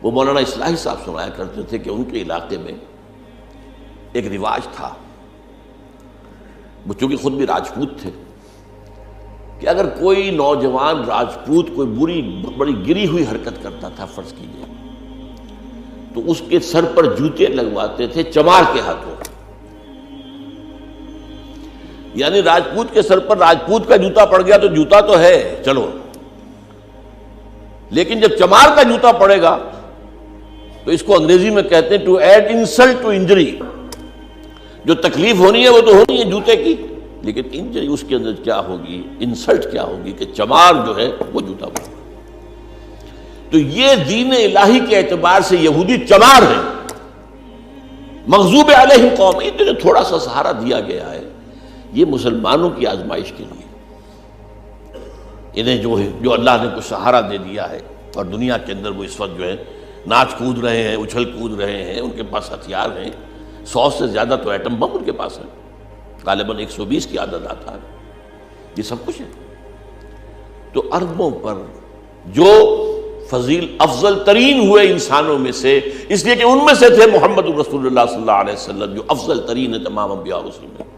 وہ مولانا اصلاحی صاحب سنایا کرتے تھے کہ ان کے علاقے میں ایک رواج تھا، وہ چونکہ خود بھی راجپوت تھے، کہ اگر کوئی نوجوان راجپوت کوئی بڑی گری ہوئی حرکت کرتا تھا فرض کیجیے، تو اس کے سر پر جوتے لگواتے تھے چمار کے ہاتھوں، یعنی راجپوت کے سر پر راجپوت کا جوتا پڑ گیا تو جوتا تو ہے چلو، لیکن جب چمار کا جوتا پڑے گا تو اس کو انگریزی میں کہتے ہیں to add insult to injury, جو تکلیف ہونی ہے وہ تو ہونی ہے جوتے کی، لیکن انجری اس کے اندر کیا ہوگی، انسلٹ کیا ہوگی کہ چمار جو ہے وہ جوتا پڑے گا۔ تو یہ دین الہی کے اعتبار سے یہودی چمار ہیں، مغضوب علیہم قوم، یہ جو تھوڑا سا سہارا دیا گیا ہے یہ مسلمانوں کی آزمائش کے لیے، انہیں جو اللہ نے کچھ سہارا دے دیا ہے، اور دنیا کے اندر وہ اس وقت جو ہے ناچ کود رہے ہیں، اچھل کود رہے ہیں، ان کے پاس ہتھیار ہیں، 100 سے زیادہ تو ایٹم بم ان کے پاس ہے، غالباً 120 کی عدد آتا ہے، یہ سب کچھ ہے۔ تو اربوں پر جو افضل ترین ہوئے انسانوں میں سے، اس لیے کہ ان میں سے تھے محمد رسول اللہ صلی اللہ علیہ وسلم جو افضل ترین ہے تمام انبیاء اور رسول میں،